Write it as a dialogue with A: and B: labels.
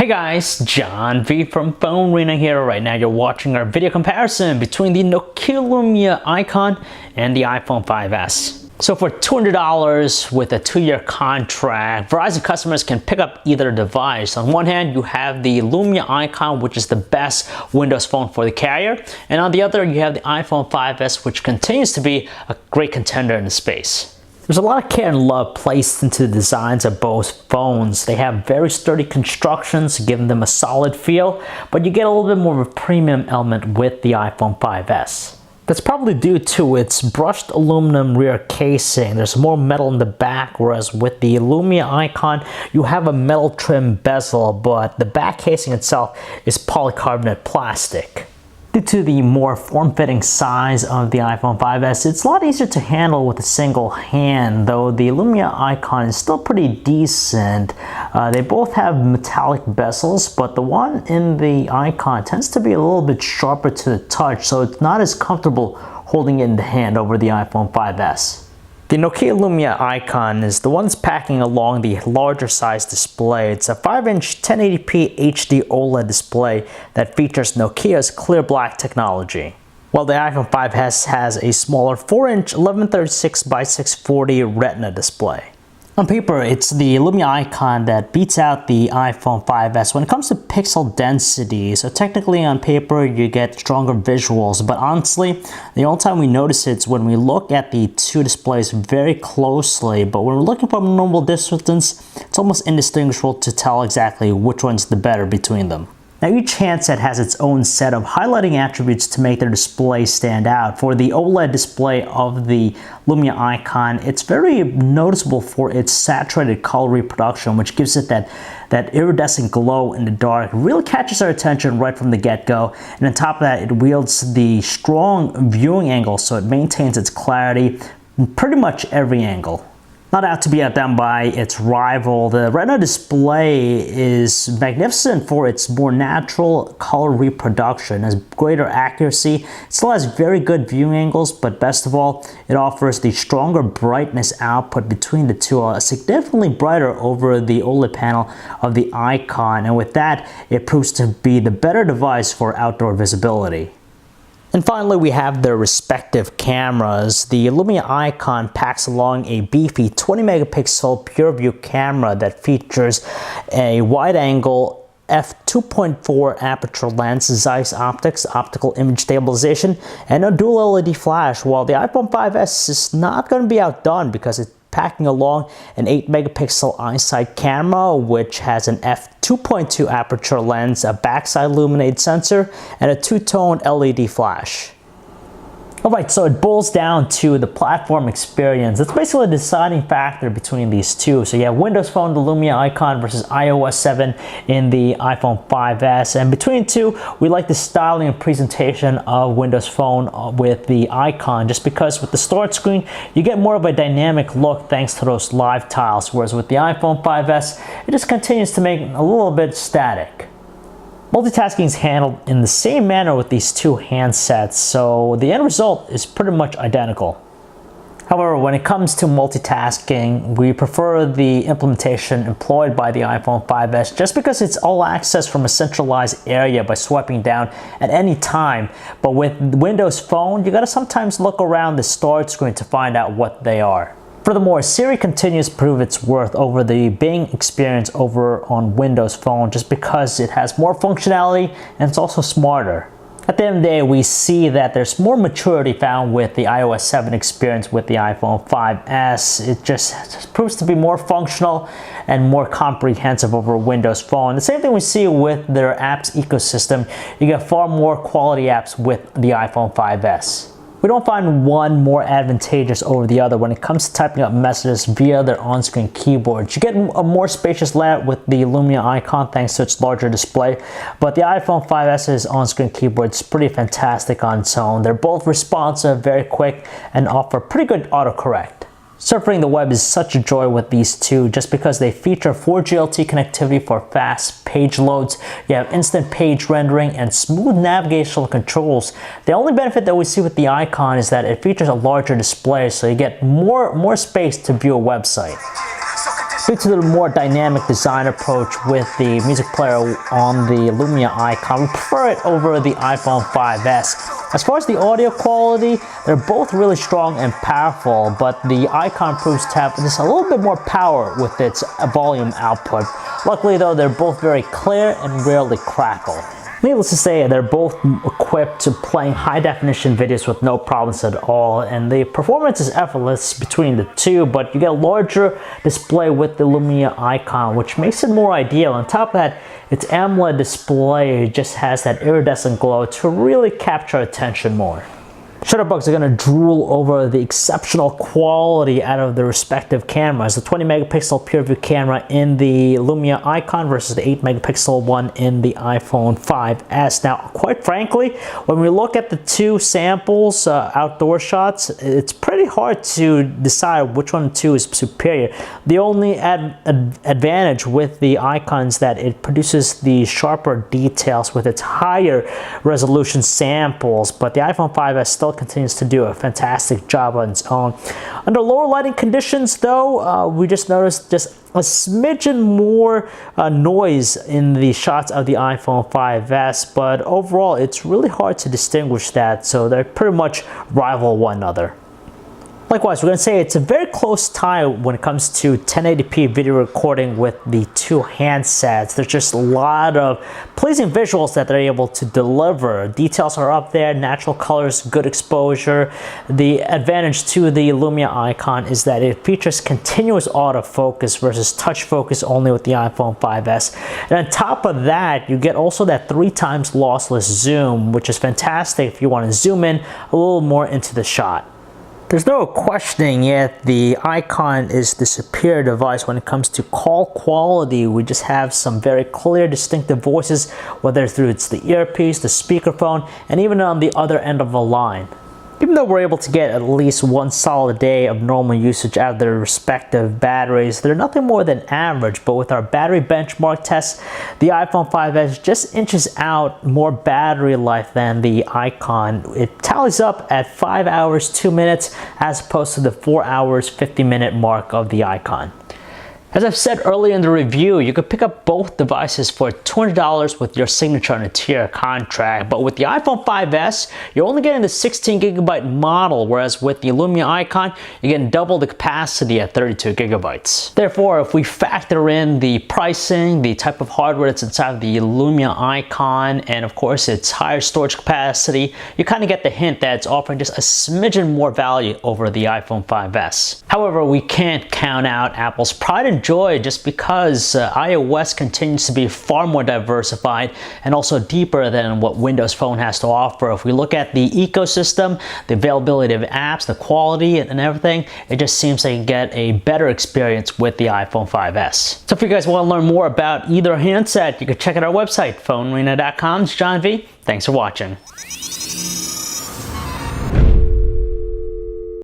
A: Hey guys, John V from Phone Arena here. Right now you're watching our video comparison between the Nokia Lumia Icon and the iPhone 5S. So for $200 with a 2-year contract, Verizon customers can pick up either device. On one hand, you have the Lumia Icon, which is the best Windows phone for the carrier. And on the other, you have the iPhone 5S, which continues to be a great contender in the space. There's a lot of care and love placed into the designs of both phones. They have very sturdy constructions, giving them a solid feel, but you get a little bit more of a premium element with the iPhone 5S. That's probably due to its brushed aluminum rear casing. There's more metal in the back, whereas with the Lumia Icon, you have a metal trim bezel, but the back casing itself is polycarbonate plastic. Due to the more form-fitting size of the iPhone 5S, it's a lot easier to handle with a single hand, though the Lumia Icon is still pretty decent. They both have metallic bezels, but the one in the Icon tends to be a little bit sharper to the touch, so it's not as comfortable holding it in the hand over the iPhone 5S. The Nokia Lumia Icon is the one that's packing along the larger size display. It's a 5-inch 1080p HD OLED display that features Nokia's clear black technology, while the iPhone 5S has a smaller 4-inch 1136 by 640 Retina display. On paper, it's the Lumia Icon that beats out the iPhone 5S when it comes to pixel density. So technically on paper, you get stronger visuals, but honestly, the only time we notice it is when we look at the two displays very closely. But when we're looking from a normal distance, it's almost indistinguishable to tell exactly which one's the better between them. Now each handset has its own set of highlighting attributes to make their display stand out. For the OLED display of the Lumia Icon, it's very noticeable for its saturated color reproduction, which gives it that iridescent glow in the dark. It really catches our attention right from the get-go. And on top of that, it wields the strong viewing angle, so it maintains its clarity in pretty much every angle. Not out to be outdone by its rival, the Retina display is magnificent for its more natural color reproduction, has greater accuracy, it still has very good viewing angles, but best of all, it offers the stronger brightness output between the two, significantly brighter over the OLED panel of the Icon, and with that, it proves to be the better device for outdoor visibility. And finally, we have their respective cameras. The Lumia Icon packs along a beefy 20 megapixel PureView camera that features a wide-angle f2.4 aperture lens, Zeiss optics, optical image stabilization, and a dual LED flash, while the iPhone 5S is not going to be outdone because it's packing along an 8 megapixel iSight camera, which has an f2.2 aperture lens, a backside illuminated sensor, and a two-tone LED flash. Alright, so it boils down to the platform experience. That's basically the deciding factor between these two. So you have Windows Phone, the Lumia Icon, versus iOS 7 in the iPhone 5S. And between the two, we like the styling and presentation of Windows Phone with the Icon, just because with the start screen, you get more of a dynamic look thanks to those live tiles, whereas with the iPhone 5S, it just continues to make a little bit static. Multitasking is handled in the same manner with these two handsets, so the end result is pretty much identical. However, when it comes to multitasking, we prefer the implementation employed by the iPhone 5S just because it's all access from a centralized area by swiping down at any time. But with Windows Phone, you gotta sometimes look around the start screen to find out what they are. Furthermore, Siri continues to prove its worth over the Bing experience over on Windows Phone just because it has more functionality and it's also smarter. At the end of the day, we see that there's more maturity found with the iOS 7 experience with the iPhone 5S. It just proves to be more functional and more comprehensive over Windows Phone. The same thing we see with their apps ecosystem. You get far more quality apps with the iPhone 5S. We don't find one more advantageous over the other when it comes to typing up messages via their on-screen keyboards. You get a more spacious layout with the Lumia Icon thanks to its larger display, but the iPhone 5S's on-screen keyboard is pretty fantastic on its own. They're both responsive, very quick, and offer pretty good autocorrect. Surfing the web is such a joy with these two just because they feature 4G LTE connectivity for fast page loads. You have instant page rendering and smooth navigational controls. The only benefit that we see with the Icon is that it features a larger display, so you get more space to view a website. Due to the more dynamic design approach with the music player on the Lumia icon, we prefer it over the iPhone 5S. As far as the audio quality, they're both really strong and powerful, but the icon proves to have just a little bit more power with its volume output. Luckily though, they're both very clear and rarely crackle. Needless to say, they're both equipped to playing high-definition videos with no problems at all, and the performance is effortless between the two, but you get a larger display with the Lumia icon, which makes it more ideal. On top of that, its AMOLED display just has that iridescent glow to really capture attention more. Shutterbugs are going to drool over the exceptional quality out of the respective cameras. The 20 megapixel pure view camera in the Lumia icon versus the 8 megapixel one in the iPhone 5S. Now, quite frankly, when we look at the two samples, outdoor shots, it's pretty hard to decide which one of the two is superior. The only advantage with the icon is that it produces the sharper details with its higher resolution samples, but the iPhone 5S still continues to do a fantastic job on its own. Under lower lighting conditions though, we just noticed just a smidgen more noise in the shots of the iPhone 5S, but overall it's really hard to distinguish that, so they pretty much rival one another. Likewise, we're going to say it's a very close tie when it comes to 1080p video recording with the two handsets. There's just a lot of pleasing visuals that they're able to deliver. Details are up there, natural colors, good exposure. The advantage to the Lumia icon is that it features continuous autofocus versus touch focus only with the iPhone 5S. And on top of that, you get also that 3 times lossless zoom, which is fantastic if you want to zoom in a little more into the shot. There's no questioning yet the icon is the superior device when it comes to call quality. We just have some very clear, distinctive voices, whether it's the earpiece, the speakerphone, and even on the other end of the line. Even though we're able to get at least one solid day of normal usage out of their respective batteries, they're nothing more than average, but with our battery benchmark tests, the iPhone 5S just inches out more battery life than the icon. It tallies up at 5 hours 2 minutes as opposed to the 4 hours 50-minute mark of the icon. As I've said earlier in the review, you could pick up both devices for $200 with your signature on a tier contract, but with the iPhone 5S, you're only getting the 16GB model, whereas with the Lumia icon, you're getting double the capacity at 32GB. Therefore, if we factor in the pricing, the type of hardware that's inside the Lumia icon, and of course its higher storage capacity, you kind of get the hint that it's offering just a smidgen more value over the iPhone 5S. However, we can't count out Apple's pride and joy just because iOS continues to be far more diversified and also deeper than what Windows Phone has to offer. If we look at the ecosystem, the availability of apps, the quality and everything, it just seems like you get a better experience with the iPhone 5S. So if you guys want to learn more about either handset, you can check out our website, phonearena.com. It's John V. Thanks for watching.